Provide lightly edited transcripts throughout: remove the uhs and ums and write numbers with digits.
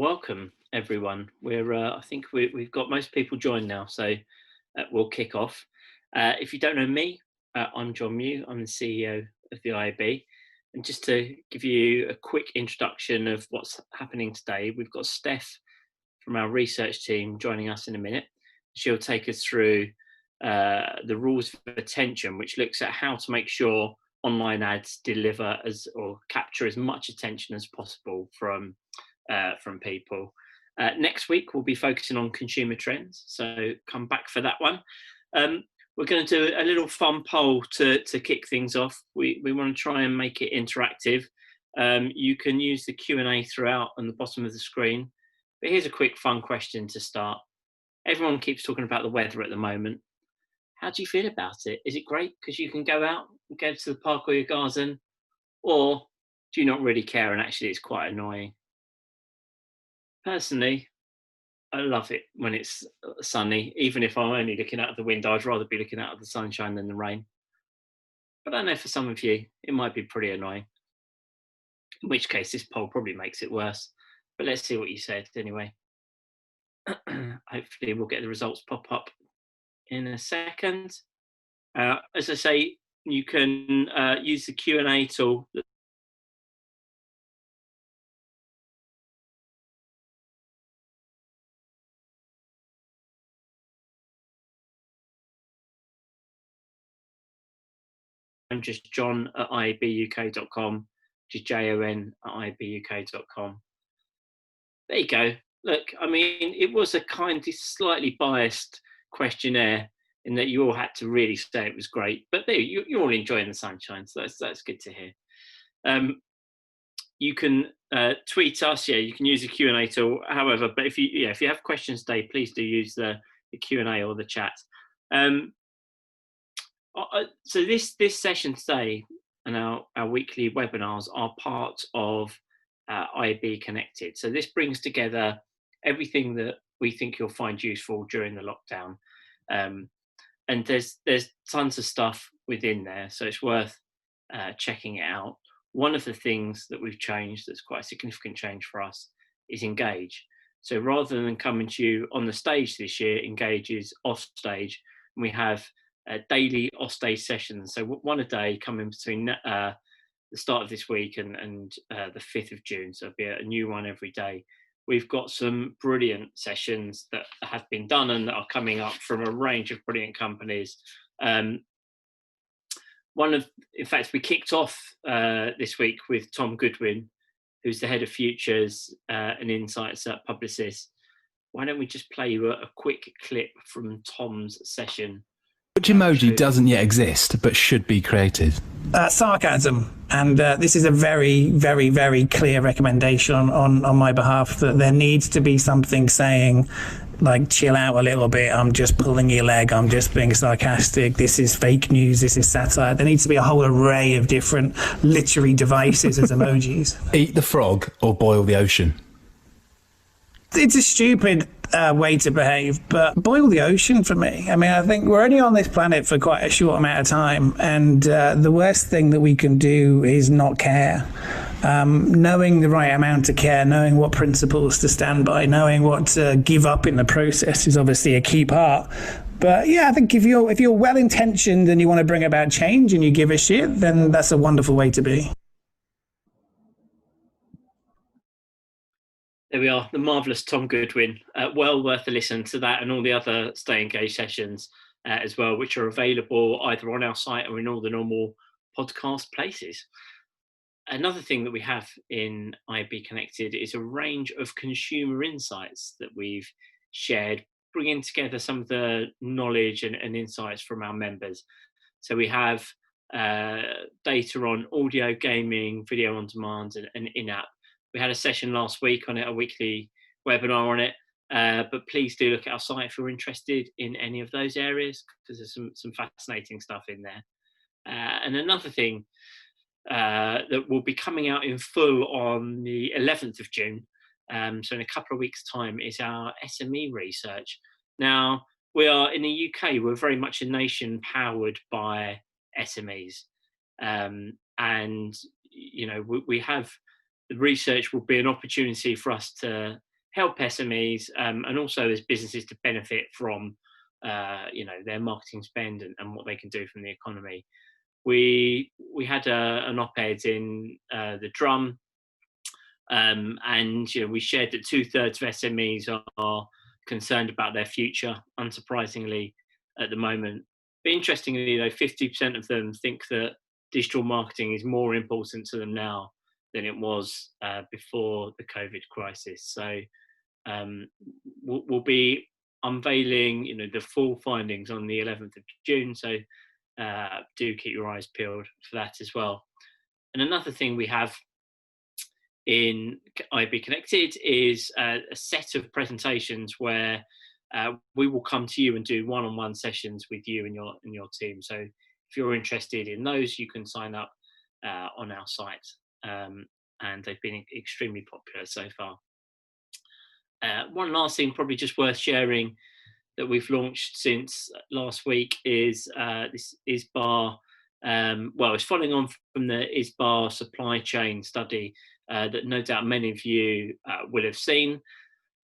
Welcome everyone. I think we've got most people joined now, so we'll kick off. If you don't know me, I'm John Mew. I'm the CEO of the IAB, and just to give you a quick introduction of what's happening today, we've got Steph from our research team joining us in a minute. She'll take us through the rules of attention, which looks at how to make sure online ads deliver or capture as much attention as possible from people. Next week we'll be focusing on consumer trends, so come back for that one. We're going to do a little fun poll to kick things off. We want to try and make it interactive. You can use the Q&A throughout on the bottom of the screen, but here's a quick fun question to start. Everyone keeps talking about the weather at the moment. How do you feel about it? Is it great because you can go out and go to the park or your garden, or do you not really care and actually it's quite annoying? Personally, I love it when it's sunny. Even if I'm only looking out of the window, I'd rather be looking out of the sunshine than the rain. But I know for some of you, it might be pretty annoying. In which case, this poll probably makes it worse. But let's see what you said anyway. Hopefully we'll get the results pop up in a second. As I say, you can use the Q&A tool. I'm just john@iabuk.com, just JON@iabuk.com. There you go. Look, I mean, it was a kind of slightly biased questionnaire in that you all had to really say it was great, but there, you're all enjoying the sunshine, so that's good to hear. You can tweet us, you can use the Q&A tool. However, but if you have questions today, please do use the Q&A or the chat. So this session today and our weekly webinars are part of IAB Connected. So this brings together everything that we think you'll find useful during the lockdown. And there's tons of stuff within there, so it's worth checking it out. One of the things that we've changed that's quite a significant change for us is Engage. So rather than coming to you on the stage this year, Engage is off stage. And we have daily Offstage sessions, so one a day coming between the start of this week and the 5th of June, so it'll be a new one every day. We've got some brilliant sessions that have been done and that are coming up from a range of brilliant companies. In fact, we kicked off this week with Tom Goodwin, who's the head of futures and insights at Publicis. Why don't we just play you a quick clip from Tom's session? Which emoji doesn't yet exist but should be created? Sarcasm, and this is a very, very, very clear recommendation on my behalf that there needs to be something saying, like, chill out a little bit, I'm just pulling your leg, I'm just being sarcastic, this is fake news, this is satire. There needs to be a whole array of different literary devices as emojis. Eat the frog or boil the ocean? It's a stupid way to behave, but boil the ocean for me. I mean, I think we're only on this planet for quite a short amount of time, and the worst thing that we can do is not care. Knowing the right amount to care, knowing what principles to stand by, knowing what to give up in the process is obviously a key part. But yeah, I think if you're well-intentioned and you want to bring about change and you give a shit, then that's a wonderful way to be. There we are, the marvellous Tom Goodwin. Well worth a listen to that and all the other Stay Engaged sessions as well, which are available either on our site or in all the normal podcast places. Another thing that we have in IAB Connected is a range of consumer insights that we've shared, bringing together some of the knowledge and insights from our members. So we have data on audio, gaming, video on demand, and in-app. We had a session last week on it, a weekly webinar on it, but please do look at our site if you're interested in any of those areas, because there's some fascinating stuff in there. And another thing that will be coming out in full on the 11th of June, so in a couple of weeks' time, is our SME Research. Now, we are in the UK, we're very much a nation powered by SMEs. And, you know, we have, the research will be an opportunity for us to help SMEs and also as businesses to benefit from their marketing spend and what they can do from the economy. We had an op-ed in the Drum, and we shared that 2/3 of SMEs are concerned about their future, unsurprisingly at the moment. But interestingly, though, 50% of them think that digital marketing is more important to them now than it was before the COVID crisis. So we'll be unveiling, the full findings on the 11th of June. So do keep your eyes peeled for that as well. And another thing we have in IAB Connected is a set of presentations where we will come to you and do one-on-one sessions with you and your team. So if you're interested in those, you can sign up on our site, and they've been extremely popular so far. One last thing probably just worth sharing that we've launched since last week is this ISBAR. It's following on from the ISBAR supply chain study that no doubt many of you will have seen.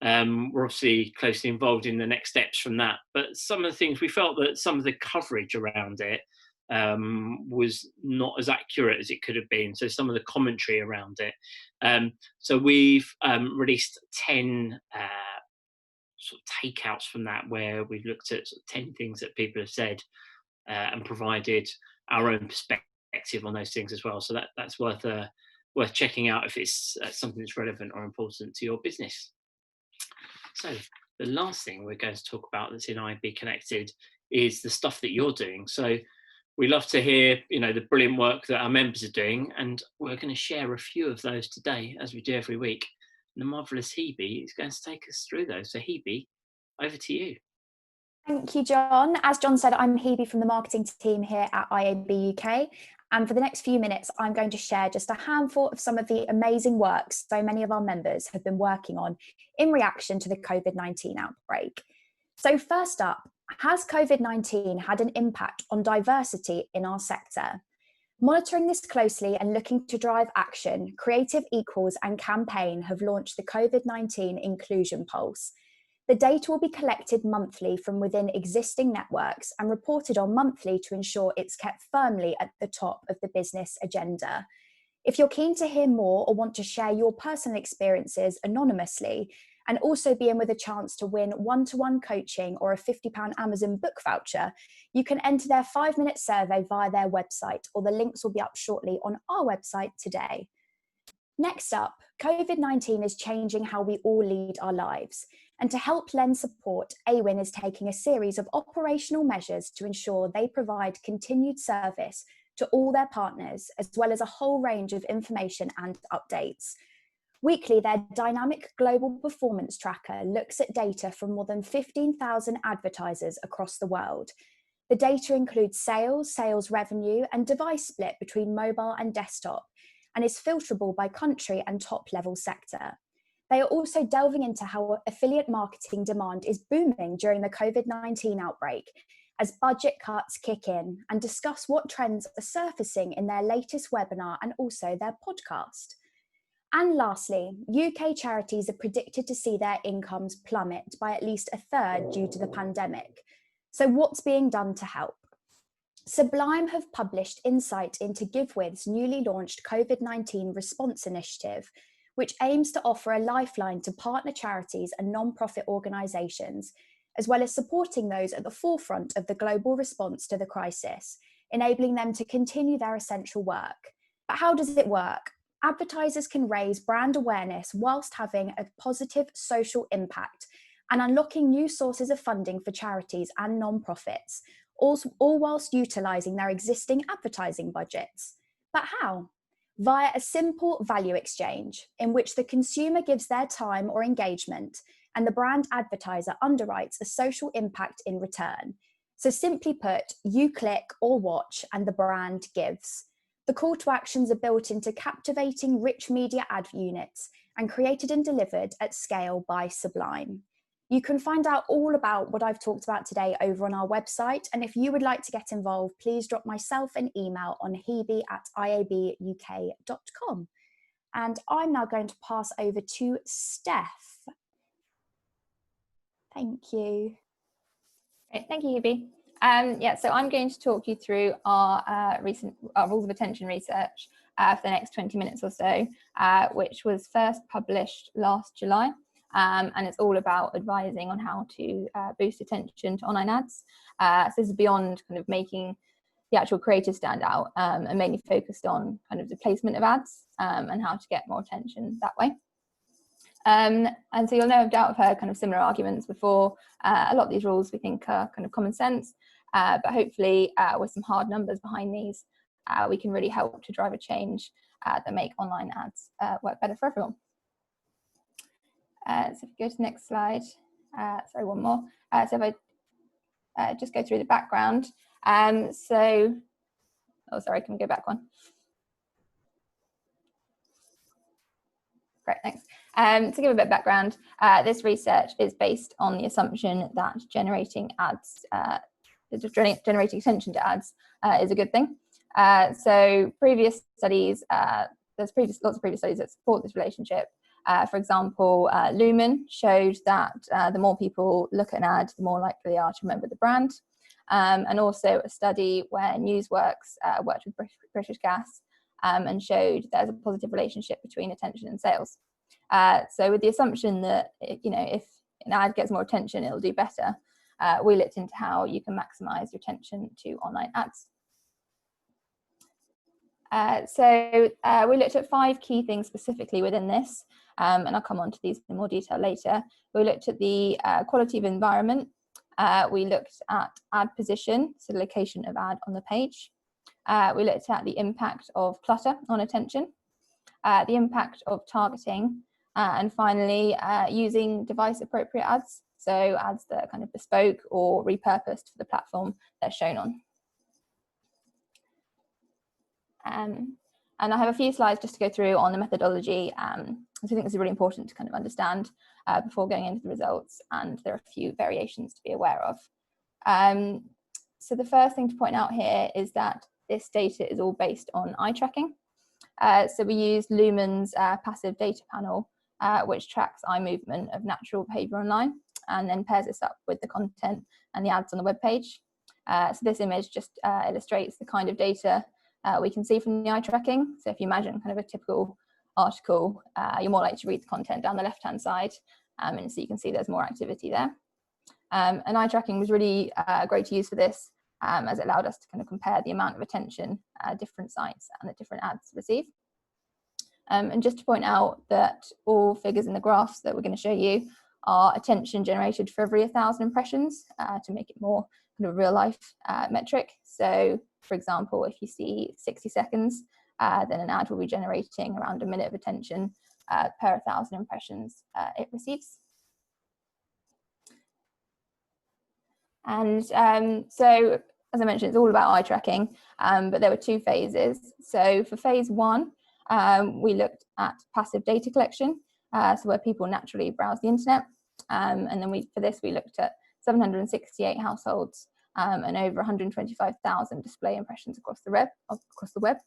We're obviously closely involved in the next steps from that, but some of the things we felt that some of the coverage around it was not as accurate as it could have been. So some of the commentary around it. So we've released 10 sort of takeouts from that, where we've looked at sort of 10 things that people have said and provided our own perspective on those things as well. So that's worth checking out if it's something that's relevant or important to your business. So the last thing we're going to talk about that's in IAB Connected is the stuff that you're doing. So we love to hear, the brilliant work that our members are doing, and we're going to share a few of those today, as we do every week. And the marvellous Hebe is going to take us through those. So Hebe, over to you. Thank you, John. As John said, I'm Hebe from the marketing team here at IAB UK. And for the next few minutes, I'm going to share just a handful of some of the amazing work so many of our members have been working on in reaction to the COVID-19 outbreak. So first up, has COVID-19 had an impact on diversity in our sector? Monitoring this closely and looking to drive action, Creative Equals and Campaign have launched the COVID-19 Inclusion Pulse. The data will be collected monthly from within existing networks and reported on monthly to ensure it's kept firmly at the top of the business agenda. If you're keen to hear more or want to share your personal experiences anonymously and also be in with a chance to win one-to-one coaching or a £50 Amazon book voucher, you can enter their 5-minute survey via their website, or the links will be up shortly on our website today. Next up, COVID-19 is changing how we all lead our lives. And to help lend support, AWIN is taking a series of operational measures to ensure they provide continued service to all their partners, as well as a whole range of information and updates. Weekly, their dynamic global performance tracker looks at data from more than 15,000 advertisers across the world. The data includes sales revenue, and device split between mobile and desktop, and is filterable by country and top-level sector. They are also delving into how affiliate marketing demand is booming during the COVID-19 outbreak as budget cuts kick in, and discuss what trends are surfacing in their latest webinar and also their podcast. And lastly, UK charities are predicted to see their incomes plummet by at least a third due to the pandemic. So what's being done to help? Sublime have published insight into GiveWith's newly launched COVID-19 response initiative, which aims to offer a lifeline to partner charities and non-profit organisations, as well as supporting those at the forefront of the global response to the crisis, enabling them to continue their essential work. But how does it work? Advertisers can raise brand awareness whilst having a positive social impact and unlocking new sources of funding for charities and non-profits, all whilst utilising their existing advertising budgets. But how? Via a simple value exchange in which the consumer gives their time or engagement and the brand advertiser underwrites a social impact in return. So simply put, you click or watch and the brand gives. The call to actions are built into captivating rich media ad units and created and delivered at scale by Sublime. You can find out all about what I've talked about today over on our website. And if you would like to get involved, please drop myself an email on hebe@iabuk.com. And I'm now going to pass over to Steph. Thank you. Great. Thank you, Hebe. Yeah, so I'm going to talk you through our recent rules of attention research for the next 20 minutes or so, which was first published last July. And it's all about advising on how to boost attention to online ads. So this is beyond kind of making the actual creative stand out, and mainly focused on kind of the placement of ads and how to get more attention that way. And so you'll no doubt have heard kind of similar arguments before. A lot of these rules we think are kind of common sense, but hopefully with some hard numbers behind these, we can really help to drive a change that make online ads work better for everyone. So if you go to the next slide, sorry, one more. So if I just go through the background. Oh, sorry, can we go back one? Great, thanks. To give a bit of background, this research is based on the assumption that generating ads, generating attention to ads is a good thing. So previous studies, lots of previous studies that support this relationship. For example, Lumen showed that the more people look at an ad, the more likely they are to remember the brand. And also a study where Newsworks worked with British Gas and showed there's a positive relationship between attention and sales. So with the assumption that, if an ad gets more attention, it'll do better, we looked into how you can maximize your attention to online ads. So we looked at 5 key things specifically within this, and I'll come on to these in more detail later. We looked at the quality of environment. We looked at ad position, so the location of ad on the page. We looked at the impact of clutter on attention, the impact of targeting, and finally using device appropriate ads, so ads that are kind of bespoke or repurposed for the platform they're shown on. And I have a few slides just to go through on the methodology, so I think this is really important to kind of understand before going into the results, and there are a few variations to be aware of. So the first thing to point out here is that this data is all based on eye tracking. So we use Lumen's passive data panel, which tracks eye movement of natural behavior online, and then pairs this up with the content and the ads on the web page. So this image just illustrates the kind of data we can see from the eye tracking. So if you imagine kind of a typical article, you're more likely to read the content down the left-hand side, and so you can see there's more activity there. And eye tracking was really great to use for this, as it allowed us to kind of compare the amount of attention different sites and the different ads receive. And just to point out that all figures in the graphs that we're going to show you are attention generated for every 1,000 impressions to make it more kind of real life metric. So for example, if you see 60 seconds, then an ad will be generating around a minute of attention per 1,000 impressions it receives. And so, as I mentioned, it's all about eye tracking, but there were 2 phases. So for phase 1, we looked at passive data collection, so where people naturally browse the internet. And then for this, we looked at 768 households and over 125,000 display impressions across the web.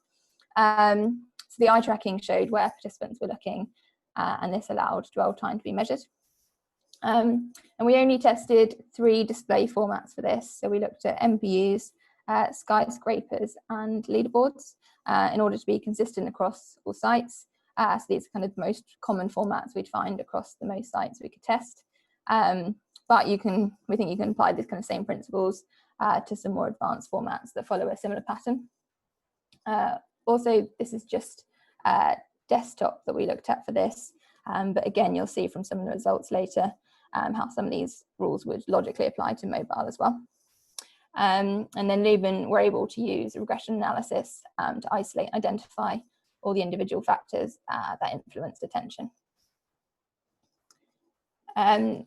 So the eye tracking showed where participants were looking, and this allowed dwell time to be measured. And we only tested 3 display formats for this. So we looked at MPUs, skyscrapers, and leaderboards in order to be consistent across all sites. So these are kind of the most common formats we'd find across the most sites we could test. But we think you can apply these kind of same principles to some more advanced formats that follow a similar pattern. Also, this is just desktop that we looked at for this. But again, you'll see from some of the results later how some of these rules would logically apply to mobile as well. And then Lumen were able to use regression analysis to isolate and identify all the individual factors that influenced attention. And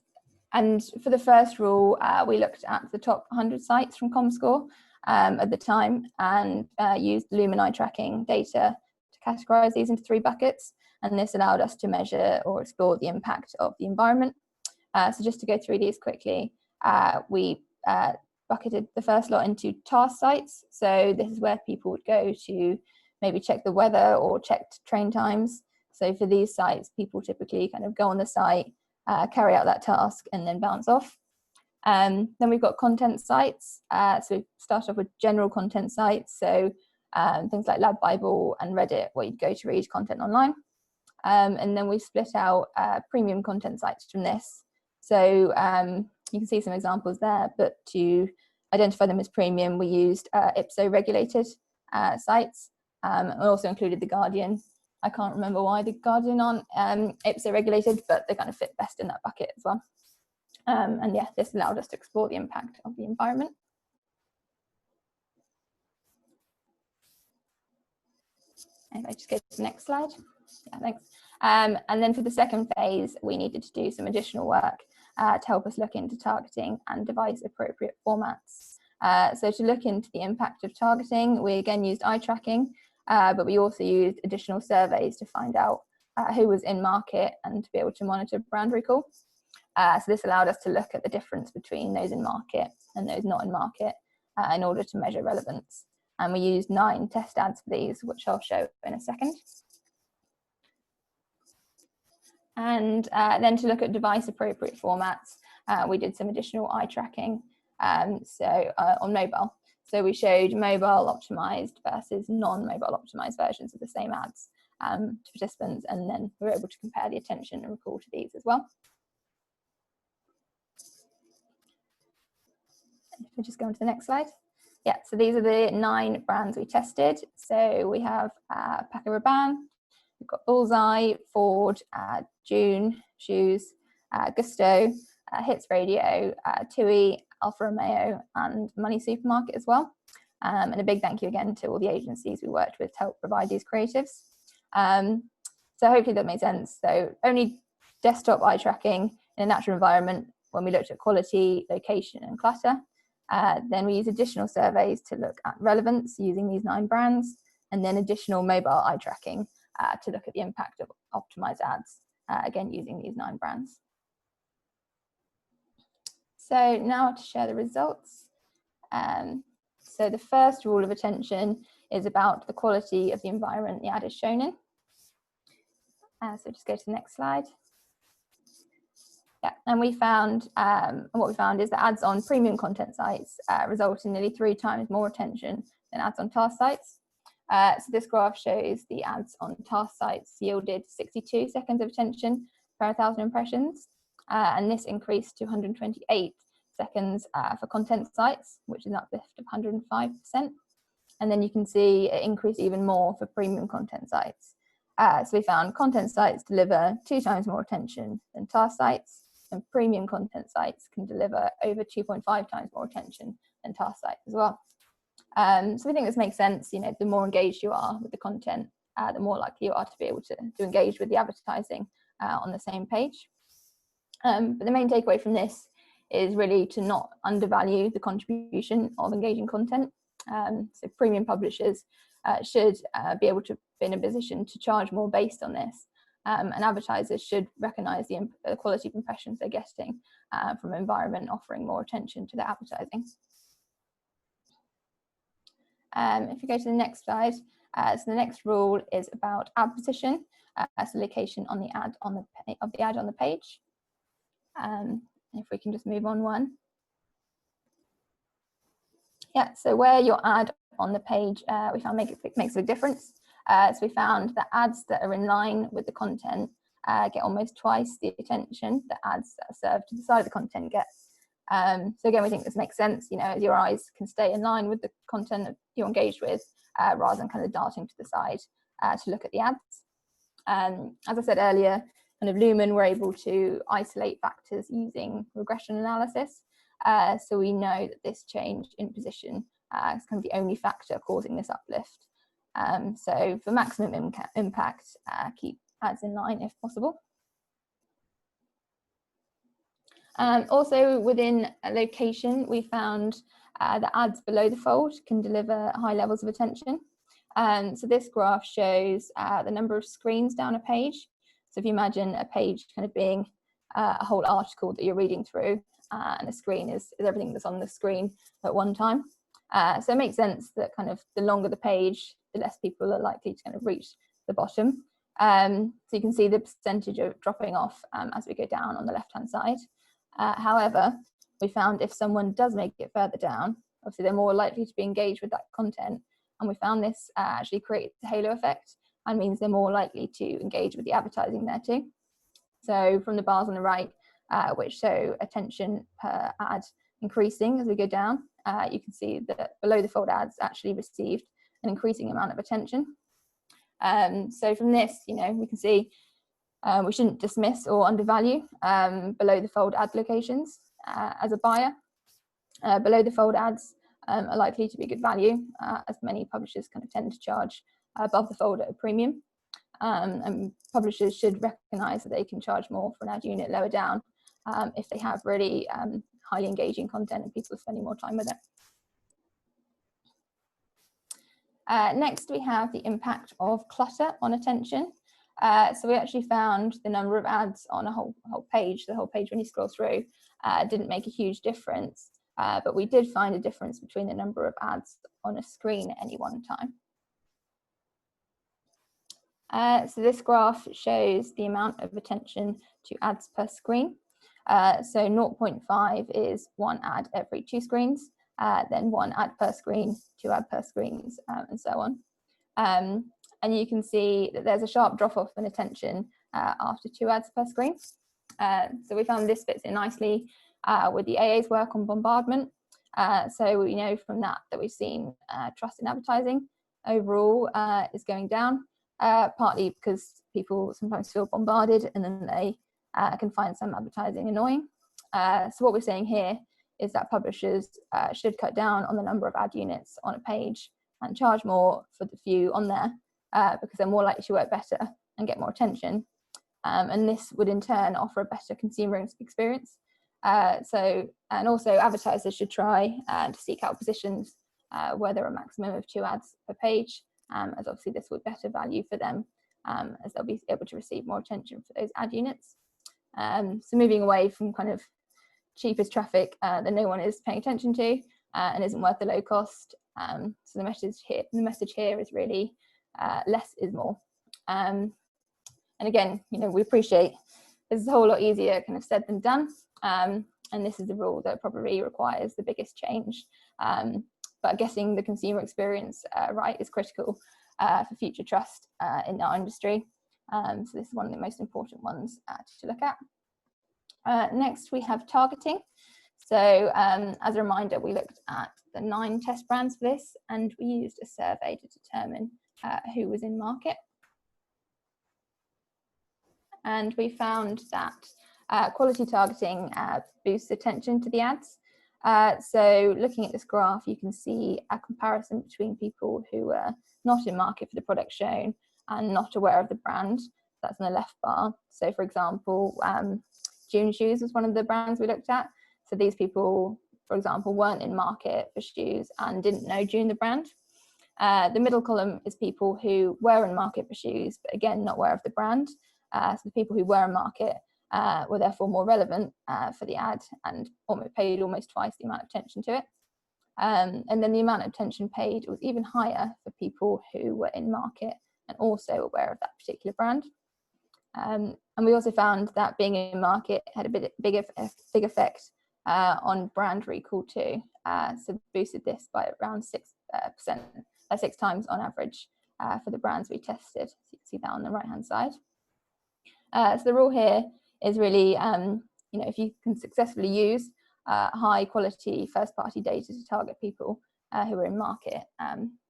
for the first rule, we looked at the top 100 sites from ComScore at the time, and used Lumen eye tracking data to categorize these into 3 buckets. And this allowed us to measure or explore the impact of the environment. So just to go through these quickly, we bucketed the first lot into task sites. So this is where people would go to maybe check the weather or check train times. So for these sites, people typically kind of go on the site, carry out that task and then bounce off. Then we've got content sites. So we start off with general content sites. So things like Lab Bible and Reddit, where you'd go to read content online. And then we split out premium content sites from this. So you can see some examples there, but to identify them as premium, we used IPSO regulated sites, and also included The Guardian. I can't remember why The Guardian aren't IPSO regulated, but they kind of fit best in that bucket as well. And yeah, this allowed us to explore the impact of the environment. If I just go to the next slide. Yeah, thanks. And then for the second phase, we needed to do some additional work to help us look into targeting and device appropriate formats. So to look into the impact of targeting, we again used eye tracking, but we also used additional surveys to find out who was in market and to be able to monitor brand recall. So this allowed us to look at the difference between those in market and those not in market in order to measure relevance. And we used 9 test ads for these, which I'll show in a second. And then to look at device appropriate formats, we did some additional eye tracking on mobile. So we showed mobile optimized versus non-mobile optimized versions of the same ads to participants, and then we were able to compare the attention and recall to these as well. If we just go on to the next slide. Yeah, so these are the 9 brands we tested. So we have Paco Rabanne, we've got Bullseye, Ford, June Shoes, Gusto, Hits Radio, TUI, Alfa Romeo, and Money Supermarket as well. And a big thank you again to all the agencies we worked with to help provide these creatives. So hopefully that made sense. So only desktop eye tracking in a natural environment when we looked at quality, location, and clutter. Then we use additional surveys to look at relevance using these 9 brands, and then additional mobile eye tracking to look at the impact of optimized ads, again using these 9 brands. So now to share the results. So the first rule of attention is about the quality of the environment the ad is shown in. So just go to the next slide. Yeah, and we found, what we found is that ads on premium content sites result in nearly 3 times more attention than ads on task sites. So this graph shows the ads on task sites yielded 62 seconds of attention per 1,000 impressions, and this increased to 128 seconds for content sites, which is an uplift of 105%. And then you can see it increased even more for premium content sites. So we found content sites deliver 2 times more attention than task sites, and premium content sites can deliver over 2.5 times more attention than task sites as well. So we think this makes sense. You know, the more engaged you are with the content, the more likely you are to be able to engage with the advertising on the same page. But the main takeaway from this is really to not undervalue the contribution of engaging content. So premium publishers should be able to be in a position to charge more based on this. And advertisers should recognise the quality of impressions they're getting from an environment offering more attention to their advertising. If you go to the next slide, so the next rule is about ad position, so location on the ad on the page. If we can just move on one. Yeah, so where your ad on the page, we found makes a big difference. So we found that ads that are in line with the content get almost twice the attention that ads that are served to the side of the content gets. So again, we think this makes sense, you know, as your eyes can stay in line with the content that you're engaged with, rather than kind of darting to the side to look at the ads. As I said earlier, kind of Lumen were able to isolate factors using regression analysis. So we know that this change in position is kind of the only factor causing this uplift. So for maximum impact, keep ads in line if possible. Also within a location, we found that ads below the fold can deliver high levels of attention. So this graph shows the number of screens down a page. So if you imagine a page kind of being a whole article that you're reading through, and a screen is everything that's on the screen at one time. So it makes sense that kind of the longer the page, the less people are likely to kind of reach the bottom. So you can see the percentage of dropping off as we go down on the left-hand side. However, we found if someone does make it further down, obviously they're more likely to be engaged with that content. And we found this actually creates a halo effect and means they're more likely to engage with the advertising there too. So from the bars on the right, which show attention per ad increasing as we go down, you can see that below the fold ads actually received an increasing amount of attention. So from this, we can see we shouldn't dismiss or undervalue below the fold ad locations as a buyer. Below the fold ads are likely to be good value, as many publishers kind of tend to charge above the fold at a premium. And publishers should recognise that they can charge more for an ad unit lower down if they have really highly engaging content and people are spending more time with it. Next, we have the impact of clutter on attention. So we actually found the number of ads on a whole page, the whole page when you scroll through, didn't make a huge difference, but we did find a difference between the number of ads on a screen at any one time. So this graph shows the amount of attention to ads per screen. So 0.5 is 1 ad every 2 screens, then 1 ad per screen, 2 ad per screens, and so on. And you can see that there's a sharp drop off in attention after 2 ads per screen. So we found this fits in nicely with the AA's work on bombardment. So we know from that we've seen trust in advertising overall is going down, partly because people sometimes feel bombarded and then they can find some advertising annoying. So what we're saying here is that publishers should cut down on the number of ad units on a page and charge more for the few on there because they're more likely to work better and get more attention. And this would in turn offer a better consumer experience. And also advertisers should try to seek out positions where there are a maximum of 2 ads per page, as obviously this would better value for them as they'll be able to receive more attention for those ad units. So moving away from kind of cheapest traffic that no one is paying attention to and isn't worth the low cost. So the message here is really less is more. And again, we appreciate this is a whole lot easier kind of said than done. And this is the rule that probably requires the biggest change. But getting the consumer experience right is critical for future trust in our industry. So this is one of the most important ones to look at. Next, we have targeting. So as a reminder, we looked at the 9 test brands for this, and we used a survey to determine who was in market. And we found that quality targeting boosts attention to the ads. So looking at this graph, you can see a comparison between people who are not in market for the product shown and not aware of the brand. That's in the left bar. So for example, June Shoes was one of the brands we looked at. So these people, for example, weren't in market for shoes and didn't know June the brand. The middle column is people who were in market for shoes, but again, not aware of the brand. So the people who were in market were therefore more relevant for the ad and paid almost twice the amount of attention to it. And then the amount of attention paid was even higher for people who were in market and also aware of that particular brand. And we also found that being in market had a big effect on brand recall too. So boosted this by around 6%, 6 times on average for the brands we tested. So you can see that on the right hand side. So the rule here is really, if you can successfully use high quality first party data to target people who are in market,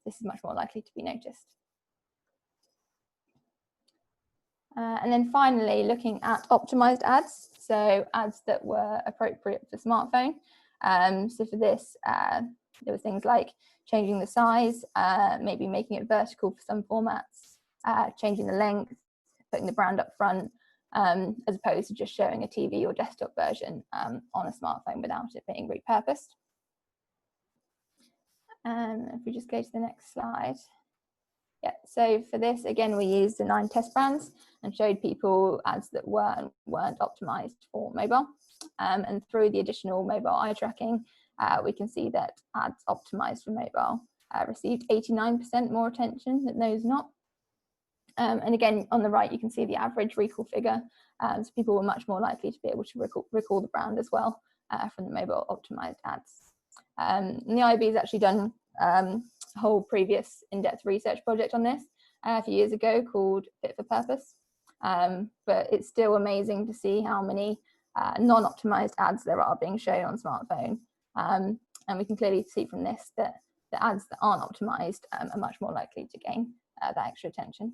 this is much more likely to be noticed. And then finally, looking at optimized ads, so ads that were appropriate for smartphone. So for this, there were things like changing the size, maybe making it vertical for some formats, changing the length, putting the brand up front, as opposed to just showing a TV or desktop version on a smartphone without it being repurposed. If we just go to the next slide. Yeah, so for this, again, we used the 9 test brands and showed people ads that weren't optimized for mobile. And through the additional mobile eye tracking, we can see that ads optimized for mobile received 89% more attention than those not. And again, on the right, you can see the average recall figure. So people were much more likely to be able to recall the brand as well from the mobile optimized ads. And the IAB has actually done a whole previous in-depth research project on this a few years ago called Fit for Purpose. But it's still amazing to see how many non-optimized ads there are being shown on smartphone. And we can clearly see from this that the ads that aren't optimized are much more likely to gain that extra attention.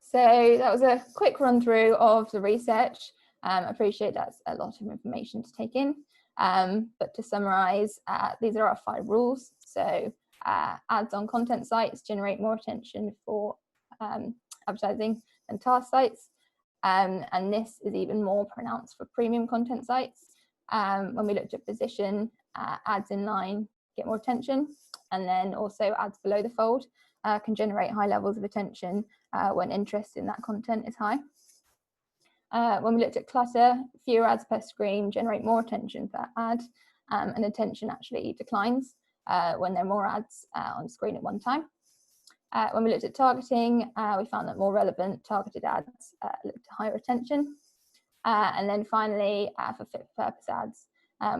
So that was a quick run through of the research. I appreciate that's a lot of information to take in. But to summarize, these are our 5 rules. So ads on content sites generate more attention for advertising than task sites. And this is even more pronounced for premium content sites. When we looked at position, ads in line get more attention. And then also ads below the fold can generate high levels of attention when interest in that content is high. When we looked at clutter, fewer ads per screen generate more attention per ad, and attention actually declines when there are more ads on screen at one time. When we looked at targeting, we found that more relevant targeted ads led to higher attention. And then finally, for fit for purpose ads,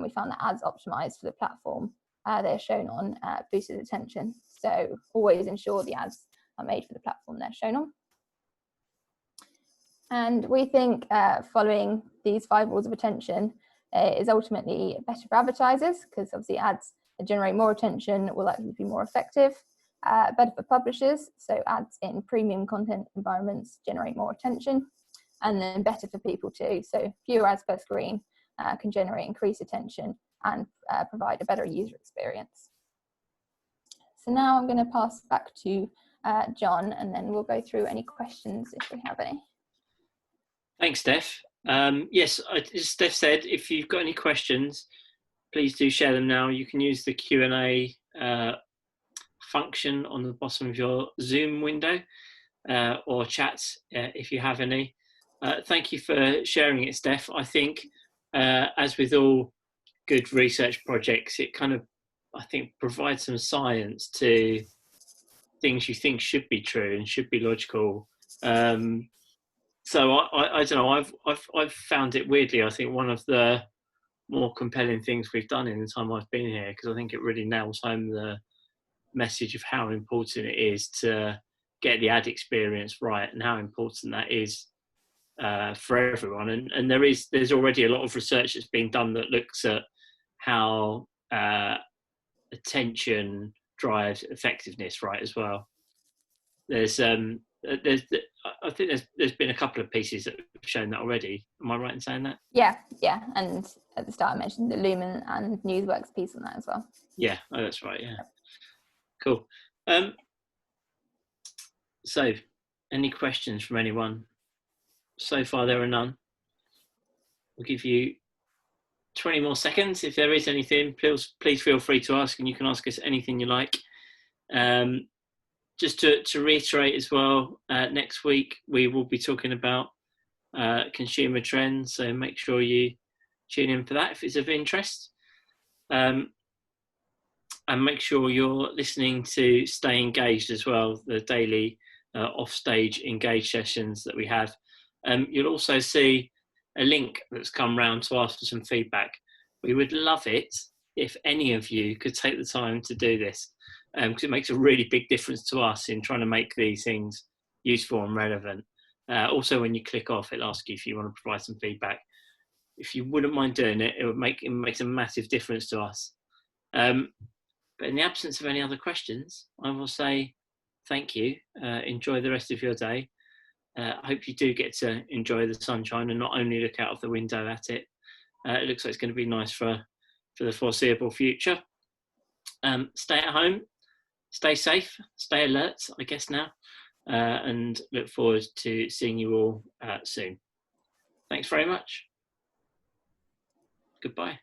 we found that ads optimized for the platform they're shown on boosted attention. So always ensure the ads are made for the platform they're shown on. And we think following these 5 rules of attention is ultimately better for advertisers, because obviously ads that generate more attention will likely be more effective. Better for publishers, so ads in premium content environments generate more attention. And then better for people too, so fewer ads per screen can generate increased attention and provide a better user experience. So now I'm going to pass back to John, and then we'll go through any questions if we have any. Thanks, Steph. Yes, as Steph said, if you've got any questions, please do share them now. You can use the Q&A function on the bottom of your Zoom window or chat if you have any. Thank you for sharing it, Steph. I think, as with all good research projects, it kind of, I think, provides some science to things you think should be true and should be logical. So I don't know. I've found it weirdly, I think, one of the more compelling things we've done in the time I've been here, because I think it really nails home the message of how important it is to get the ad experience right and how important that is for everyone. And there's already a lot of research that's been done that looks at how attention drives effectiveness, right, as well. I think there's been a couple of pieces that have shown that already. Am I right in saying that? Yeah, and at the start I mentioned the Lumen and Newsworks piece on that as well. Yeah, oh, that's right, yeah. Cool. So, any questions from anyone? So far there are none. We'll give you 20 more seconds. If there is anything, please feel free to ask, and you can ask us anything you like. Just to reiterate as well, next week we will be talking about consumer trends, so make sure you tune in for that if it's of interest. And make sure you're listening to Stay Engaged as well, the daily Offstage Engaged sessions that we have. You'll also see a link that's come round to ask for some feedback. We would love it if any of you could take the time to do this, because it makes a really big difference to us in trying to make these things useful and relevant. Also, when you click off, it'll ask you if you want to provide some feedback. If you wouldn't mind doing it, it makes a massive difference to us. But in the absence of any other questions, I will say thank you. Enjoy the rest of your day. I hope you do get to enjoy the sunshine and not only look out of the window at it. It looks like it's going to be nice for the foreseeable future. Stay at home, stay safe, stay alert, I guess now, and look forward to seeing you all soon. Thanks very much. Goodbye.